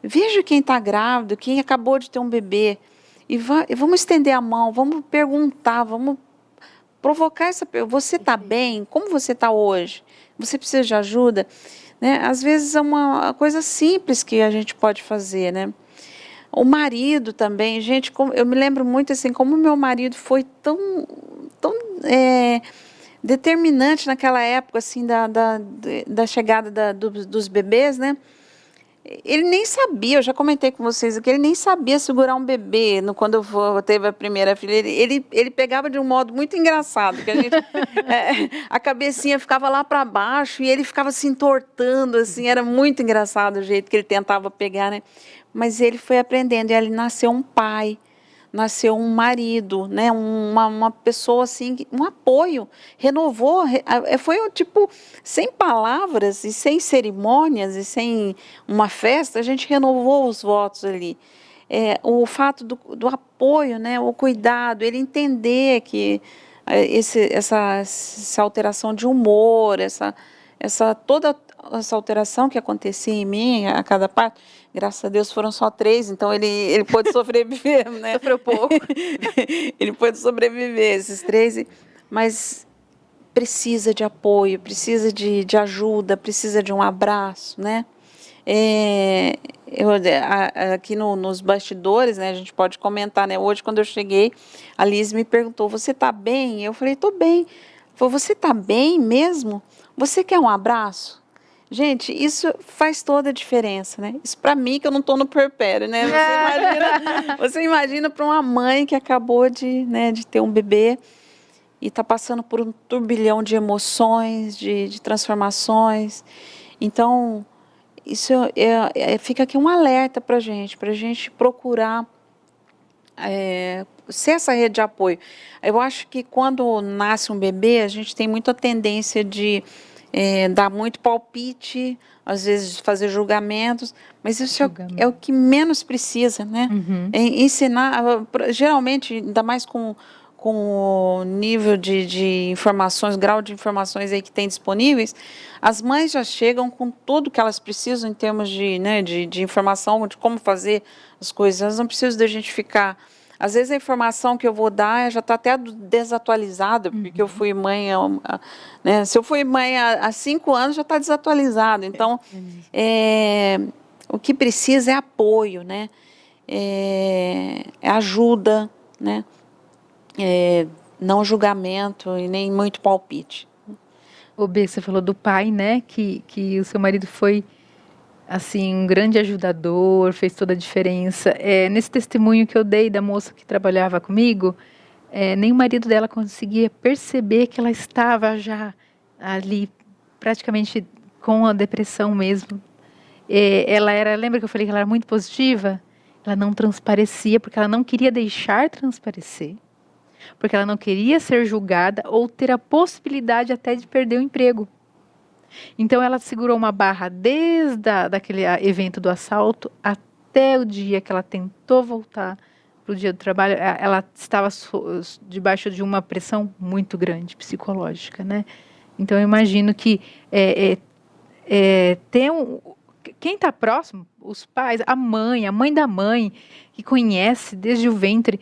veja quem está grávido, quem acabou de ter um bebê, e vamos estender a mão, vamos perguntar, vamos provocar você está bem? Como você está hoje? Você precisa de ajuda? Né? Às vezes é uma coisa simples que a gente pode fazer, né? O marido também, gente, eu me lembro muito assim, como meu marido foi tão determinante naquela época, assim, da chegada dos bebês, né? Ele nem sabia, eu já comentei com vocês aqui, ele nem sabia segurar um bebê quando teve a primeira filha. Ele pegava de um modo muito engraçado, que a cabecinha ficava lá para baixo e ele ficava se entortando, assim, era muito engraçado o jeito que ele tentava pegar, né? Mas ele foi aprendendo e ele nasceu um pai, nasceu um marido, né? Uma pessoa assim, um apoio, renovou, foi tipo, sem palavras e sem cerimônias e sem uma festa, a gente renovou os votos ali. O fato do apoio, né? O cuidado, ele entender que essa alteração de humor, toda essa alteração que acontecia em mim, a cada parte, graças a Deus foram só 3, então ele pôde sobreviver, né? Sofreu pouco. Ele pôde sobreviver, esses 3, mas precisa de apoio, precisa de ajuda, precisa de um abraço, né? Aqui nos bastidores, né, a gente pode comentar, né? Hoje, quando eu cheguei, a Liz me perguntou, você está bem? Eu falei, estou bem. Ela falou, você está bem mesmo? Você quer um abraço? Gente, isso faz toda a diferença, né? Isso para mim, que eu não estou no puerpério, né? Você imagina para uma mãe que acabou de ter um bebê e está passando por um turbilhão de emoções, de transformações. Então, isso fica aqui um alerta para a gente procurar ser essa rede de apoio. Eu acho que quando nasce um bebê, a gente tem muita tendência de dar muito palpite, às vezes fazer julgamentos, mas isso é o que menos precisa, né? Uhum. Ensinar, geralmente, ainda mais com o nível de informações, grau de informações aí que tem disponíveis, as mães já chegam com tudo que elas precisam em termos de informação, de como fazer as coisas. Elas não precisam da gente ficar... Às vezes a informação que eu vou dar já está até desatualizada, porque eu fui mãe, né? Se eu fui mãe há 5 anos, já está desatualizado. Então, o que precisa é apoio, né? Ajuda, né? Não julgamento e nem muito palpite. O B, você falou do pai, né? Que o seu marido foi assim, um grande ajudador, fez toda a diferença. Nesse testemunho que eu dei da moça que trabalhava comigo, nem o marido dela conseguia perceber que ela estava já ali, praticamente com a depressão mesmo. Lembra que eu falei que ela era muito positiva? Ela não transparecia, porque ela não queria deixar transparecer. Porque ela não queria ser julgada ou ter a possibilidade até de perder o emprego. Então, ela segurou uma barra desde daquele evento do assalto até o dia que ela tentou voltar para o dia do trabalho. Ela estava debaixo de uma pressão muito grande, psicológica, né? Então, eu imagino que quem está próximo, os pais, a mãe da mãe, que conhece desde o ventre,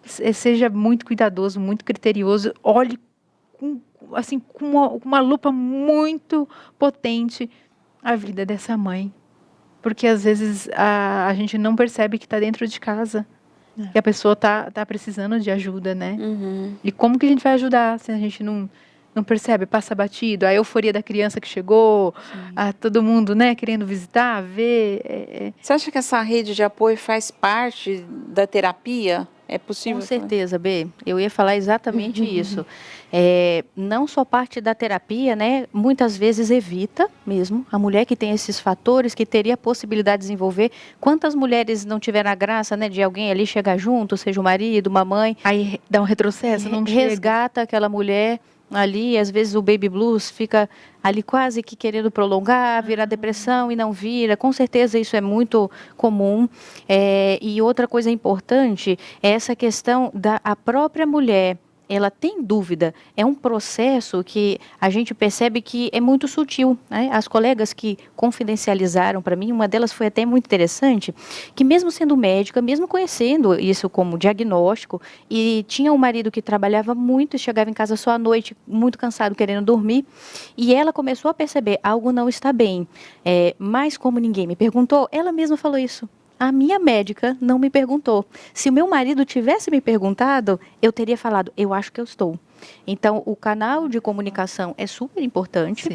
seja muito cuidadoso, muito criterioso, olhe com uma lupa muito potente a vida dessa mãe. Porque às vezes a gente não percebe que está dentro de casa, que a pessoa tá precisando de ajuda, né? Uhum. E como que a gente vai ajudar se a gente não percebe, passa batido, a euforia da criança que chegou, todo mundo, né, querendo visitar, ver. Você acha que essa rede de apoio faz parte da terapia? É possível? Com certeza, B. Eu ia falar exatamente isso. Não só parte da terapia, né? Muitas vezes evita mesmo. A mulher que tem esses fatores, que teria a possibilidade de desenvolver. Quantas mulheres não tiveram a graça, né, de alguém ali chegar junto, seja o marido, uma mãe. Aí dá um retrocesso, não resgata aquela mulher ali, às vezes o baby blues fica ali quase que querendo prolongar, virar depressão e não vira. Com certeza isso é muito comum. E outra coisa importante é essa questão da própria mulher ela tem dúvida, é um processo que a gente percebe que é muito sutil, né? As colegas que confidencializaram para mim, uma delas foi até muito interessante, que mesmo sendo médica, mesmo conhecendo isso como diagnóstico, e tinha um marido que trabalhava muito, chegava em casa só à noite, muito cansado, querendo dormir, e ela começou a perceber, algo não está bem, mas como ninguém me perguntou, ela mesma falou isso. A minha médica não me perguntou. Se o meu marido tivesse me perguntado, eu teria falado, eu acho que eu estou. Então, o canal de comunicação é super importante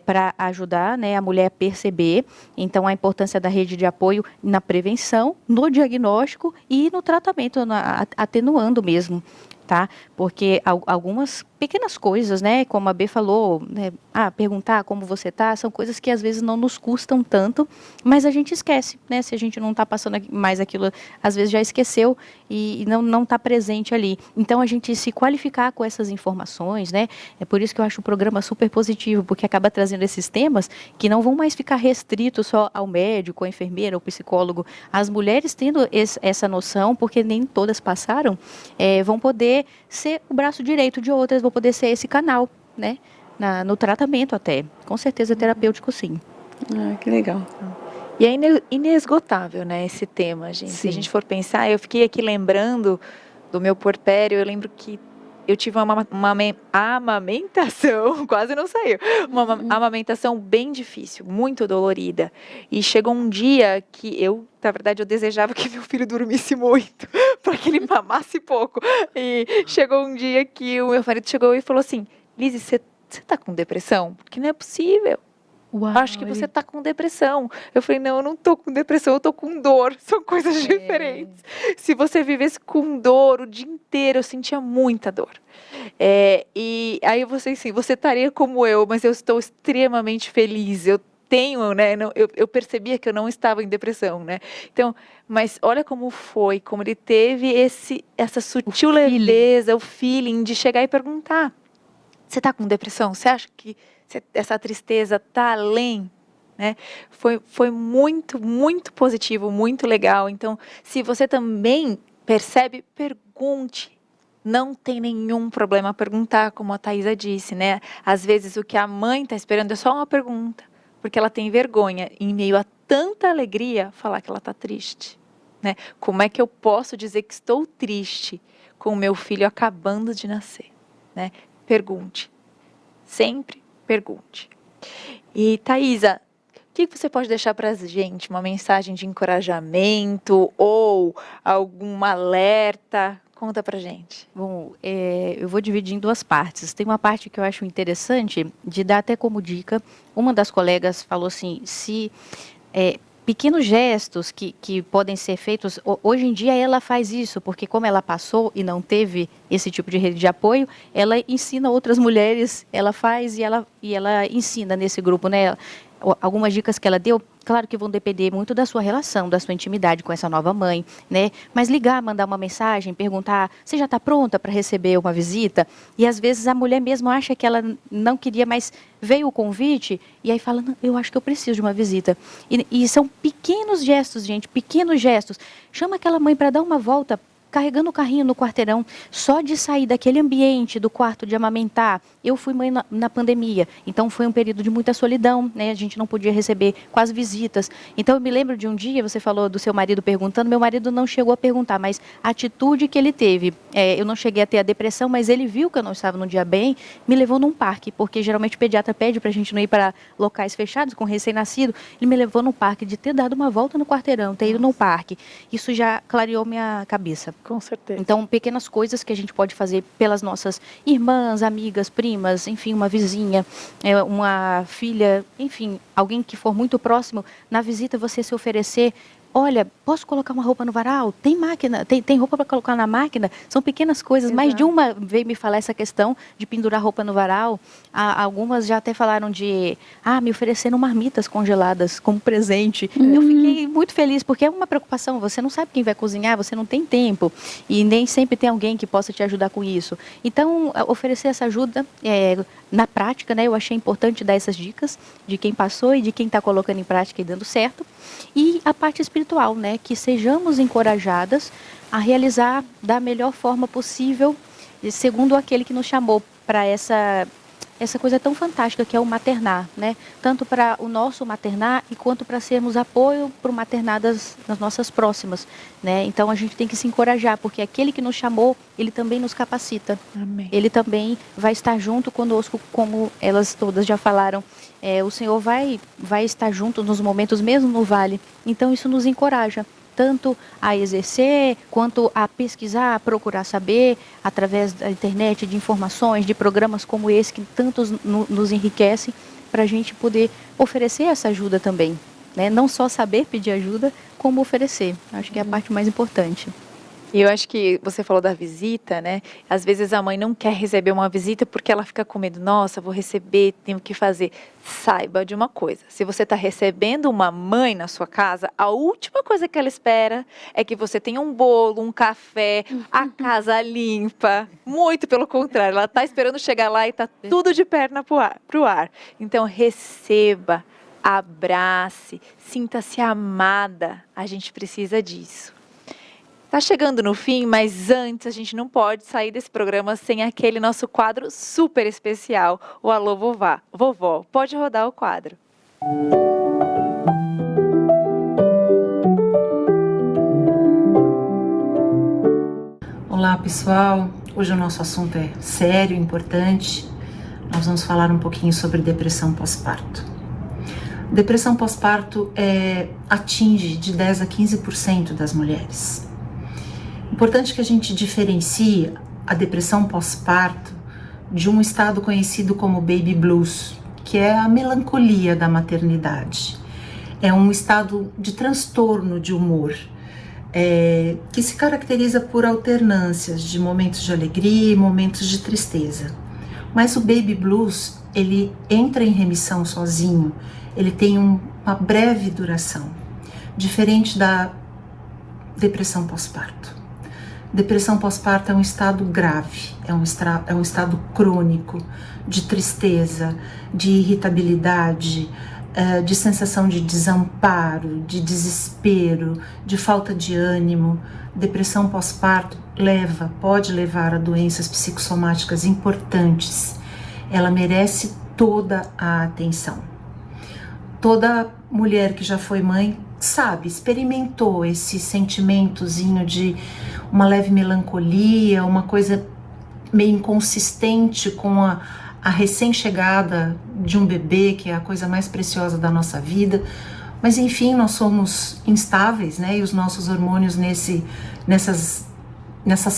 para ajudar, né, a mulher a perceber. Então, a importância da rede de apoio na prevenção, no diagnóstico e no tratamento, atenuando mesmo. Tá? Porque algumas pequenas coisas, né, como a B falou, né, perguntar como você tá, são coisas que às vezes não nos custam tanto, mas a gente esquece, né, se a gente não está passando mais aquilo, às vezes já esqueceu e não está presente ali. Então, a gente se qualificar com essas informações, né, é por isso que eu acho o programa super positivo, porque acaba trazendo esses temas que não vão mais ficar restritos só ao médico, à enfermeira, ao psicólogo. As mulheres tendo essa noção, porque nem todas passaram, vão poder ser o braço direito de outras, vão poder ser esse canal, né, no tratamento até. Com certeza terapêutico, sim. Que legal. E é inesgotável, né, esse tema, gente. Se a gente for pensar, eu fiquei aqui lembrando do meu puerpério, eu lembro que eu tive uma amamentação, quase não saiu, uma amamentação bem difícil, muito dolorida. E chegou um dia que na verdade, eu desejava que meu filho dormisse muito, para que ele mamasse pouco. E chegou um dia que o meu marido chegou e falou assim, Lizzy, você tá com depressão? Porque não é possível. Uau, Acho que você tá com depressão. Eu falei, não, eu não tô com depressão, eu tô com dor. São coisas diferentes. Se você vivesse com dor o dia inteiro, eu sentia muita dor. E aí você, assim, você estaria como eu, mas eu estou extremamente feliz. Eu tenho, né, eu percebia que eu não estava em depressão, né? Então, mas olha como foi, como ele teve essa sutil leveza, o feeling de chegar e perguntar, você tá com depressão? Você acha que essa tristeza tá além, né? Foi muito, muito positivo, muito legal. Então, se você também percebe, pergunte. Não tem nenhum problema perguntar, como a Thaisa disse, né? Às vezes o que a mãe está esperando é só uma pergunta, porque ela tem vergonha, em meio a tanta alegria, falar que ela está triste, né? Como é que eu posso dizer que estou triste com o meu filho acabando de nascer, né? Pergunte. Sempre pergunte. E, Thaisa, o que você pode deixar para a gente? Uma mensagem de encorajamento ou algum alerta? Conta pra gente. Bom, eu vou dividir em duas partes. Tem uma parte que eu acho interessante, de dar até como dica. Uma das colegas falou assim, se pequenos gestos que podem ser feitos, hoje em dia ela faz isso, porque como ela passou e não teve esse tipo de rede de apoio, ela ensina outras mulheres, ela faz e ela ensina nesse grupo, né? Algumas dicas que ela deu, claro que vão depender muito da sua relação, da sua intimidade com essa nova mãe, né? Mas ligar, mandar uma mensagem, perguntar, você já está pronta para receber uma visita? E às vezes a mulher mesmo acha que ela não queria, mas veio o convite e aí fala, não, eu acho que eu preciso de uma visita. E são pequenos gestos, gente, pequenos gestos. Chama aquela mãe para dar uma volta, carregando o carrinho no quarteirão, só de sair daquele ambiente do quarto de amamentar. Eu fui mãe na pandemia, então foi um período de muita solidão, né? A gente não podia receber quase visitas. Então eu me lembro de um dia, você falou do seu marido perguntando, meu marido não chegou a perguntar, mas a atitude que ele teve, eu não cheguei a ter a depressão, mas ele viu que eu não estava num dia bem, me levou num parque, porque geralmente o pediatra pede pra gente não ir para locais fechados com recém-nascido, ele me levou no parque, de ter dado uma volta no quarteirão, ter ido no parque. Isso já clareou minha cabeça. Com certeza. Então, pequenas coisas que a gente pode fazer pelas nossas irmãs, amigas, primas, enfim, uma vizinha, uma filha, enfim, alguém que for muito próximo, na visita você se oferecer, olha, posso colocar uma roupa no varal? Tem máquina, tem roupa para colocar na máquina? São pequenas coisas. Exato. Mais de uma veio me falar essa questão de pendurar roupa no varal. Algumas já até falaram de, me ofereceram marmitas congeladas como presente. Eu fiquei muito feliz, porque é uma preocupação. Você não sabe quem vai cozinhar, você não tem tempo. E nem sempre tem alguém que possa te ajudar com isso. Então, oferecer essa ajuda, na prática, né? Eu achei importante dar essas dicas de quem passou e de quem está colocando em prática e dando certo. E a parte espiritual, né? Que sejamos encorajadas a realizar da melhor forma possível segundo aquele que nos chamou para essa coisa tão fantástica que é o maternar, né? Tanto para o nosso maternar e quanto para sermos apoio para o maternar das nossas próximas, né? Então a gente tem que se encorajar, porque aquele que nos chamou, ele também nos capacita. Amém. Ele também vai estar junto conosco, como elas todas já falaram. O Senhor vai estar junto nos momentos, mesmo no vale. Então isso nos encoraja, tanto a exercer, quanto a pesquisar, a procurar saber, através da internet, de informações, de programas como esse, que tantos nos enriquecem, para a gente poder oferecer essa ajuda também, né? Não só saber pedir ajuda, como oferecer. Acho que é a parte mais importante. E eu acho que você falou da visita, né? Às vezes a mãe não quer receber uma visita porque ela fica com medo. Nossa, vou receber, tenho que fazer. Saiba de uma coisa. Se você está recebendo uma mãe na sua casa, a última coisa que ela espera é que você tenha um bolo, um café, a casa limpa. Muito pelo contrário, ela está esperando chegar lá e está tudo de perna pro ar. Então receba, abrace, sinta-se amada. A gente precisa disso. Tá chegando no fim, mas antes a gente não pode sair desse programa sem aquele nosso quadro super especial, o Alô Vovó. Pode rodar o quadro. Olá pessoal, hoje o nosso assunto é sério, importante. Nós vamos falar um pouquinho sobre depressão pós-parto. Depressão pós-parto atinge de 10 a 15% das mulheres. Importante que a gente diferencie a depressão pós-parto de um estado conhecido como baby blues, que é a melancolia da maternidade. É um estado de transtorno de humor, que se caracteriza por alternâncias de momentos de alegria e momentos de tristeza. Mas o baby blues, ele entra em remissão sozinho, ele tem uma breve duração, diferente da depressão pós-parto. Depressão pós-parto é um estado grave, é um estado crônico de tristeza, de irritabilidade, de sensação de desamparo, de desespero, de falta de ânimo. Depressão pós-parto pode levar a doenças psicossomáticas importantes. Ela merece toda a atenção. Toda mulher que já foi mãe sabe, experimentou esse sentimentozinho de uma leve melancolia, uma coisa meio inconsistente com a recém-chegada de um bebê, que é a coisa mais preciosa da nossa vida. Mas enfim, nós somos instáveis, né? E os nossos hormônios nessas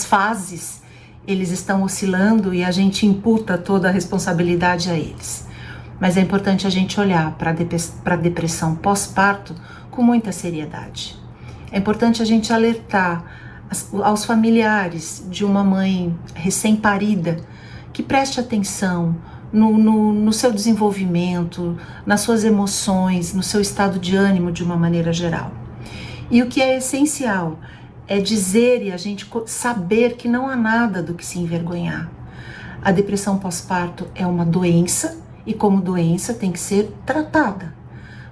fases, eles estão oscilando e a gente imputa toda a responsabilidade a eles. Mas é importante a gente olhar para a depressão pós-parto com muita seriedade. É importante a gente alertar aos familiares de uma mãe recém-parida que preste atenção no seu desenvolvimento, nas suas emoções, no seu estado de ânimo de uma maneira geral. E o que é essencial é dizer e a gente saber que não há nada do que se envergonhar. A depressão pós-parto é uma doença e, como doença, tem que ser tratada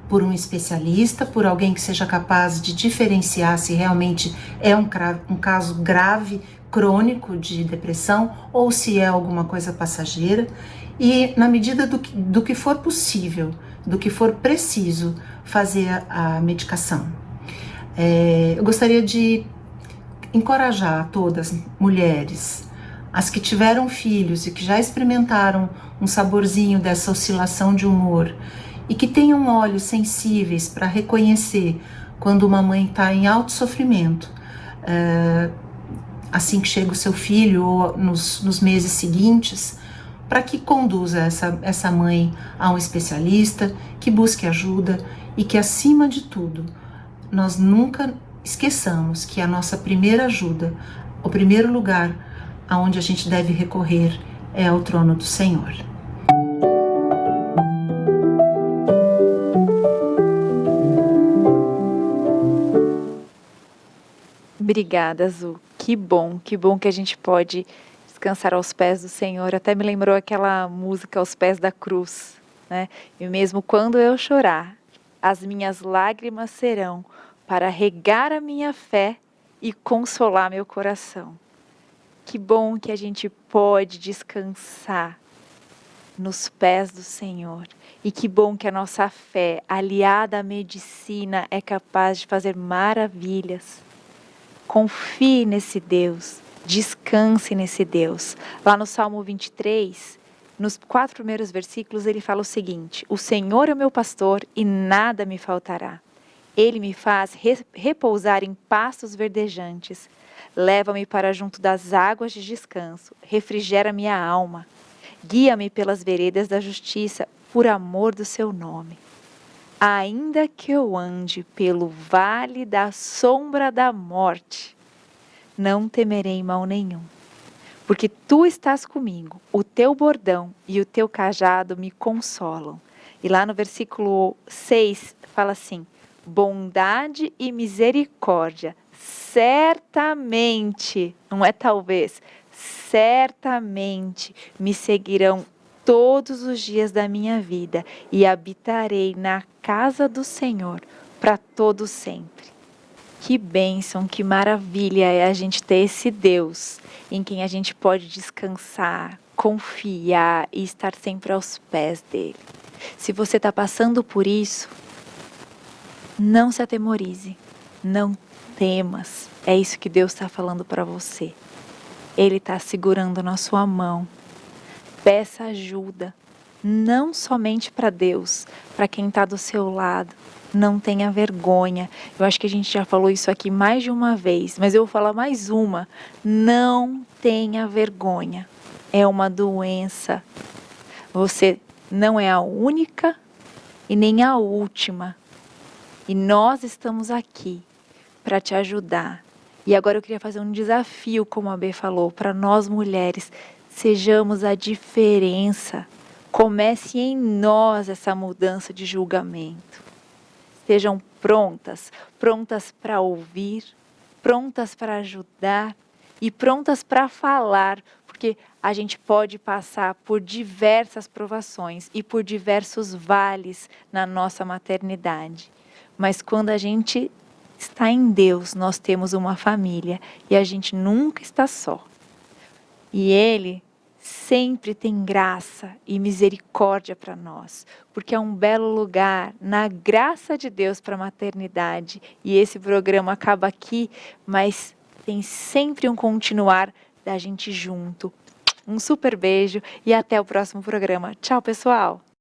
por um especialista, por alguém que seja capaz de diferenciar se realmente é um caso grave, crônico de depressão ou se é alguma coisa passageira, e na medida do que for possível, do que for preciso, fazer a medicação. Eu gostaria de encorajar todas mulheres, as que tiveram filhos e que já experimentaram um saborzinho dessa oscilação de humor, e que tenham olhos sensíveis para reconhecer quando uma mãe está em alto sofrimento, assim que chega o seu filho ou nos meses seguintes, para que conduza essa mãe a um especialista, que busque ajuda e que, acima de tudo, nós nunca esqueçamos que a nossa primeira ajuda, o primeiro lugar aonde a gente deve recorrer é ao trono do Senhor. Obrigada, Azul. Que bom que a gente pode descansar aos pés do Senhor. Até me lembrou aquela música Aos Pés da Cruz, né? E mesmo quando eu chorar, as minhas lágrimas serão para regar a minha fé e consolar meu coração. Que bom que a gente pode descansar nos pés do Senhor. E que bom que a nossa fé, aliada à medicina, é capaz de fazer maravilhas. Confie nesse Deus, descanse nesse Deus. Lá no Salmo 23, nos 4 primeiros versículos, ele fala o seguinte: o Senhor é o meu pastor e nada me faltará. Ele me faz repousar em pastos verdejantes. Leva-me para junto das águas de descanso. Refrigera minha alma. Guia-me pelas veredas da justiça, por amor do seu nome. Ainda que eu ande pelo vale da sombra da morte, não temerei mal nenhum. Porque tu estás comigo, o teu bordão e o teu cajado me consolam. E lá no versículo 6 fala assim: bondade e misericórdia, certamente, não é talvez, certamente me seguirão todos os dias da minha vida e habitarei na casa do Senhor para todo sempre. Que bênção, que maravilha é a gente ter esse Deus em quem a gente pode descansar, confiar e estar sempre aos pés dele. Se você está passando por isso, não se atemorize, não temas. É isso que Deus está falando para você. Ele está segurando na sua mão. Peça ajuda, não somente para Deus, para quem está do seu lado. Não tenha vergonha. Eu acho que a gente já falou isso aqui mais de uma vez, mas eu vou falar mais uma. Não tenha vergonha. É uma doença. Você não é a única e nem a última. E nós estamos aqui para te ajudar. E agora eu queria fazer um desafio, como a B falou, para nós mulheres. Sejamos a diferença. Comece em nós essa mudança de julgamento. Estejam prontas para ouvir, prontas para ajudar e prontas para falar, porque a gente pode passar por diversas provações e por diversos vales na nossa maternidade. Mas quando a gente está em Deus, nós temos uma família e a gente nunca está só. E Ele sempre tem graça e misericórdia para nós, porque é um belo lugar na graça de Deus para a maternidade. E esse programa acaba aqui, mas tem sempre um continuar da gente junto. Um super beijo e até o próximo programa. Tchau, pessoal!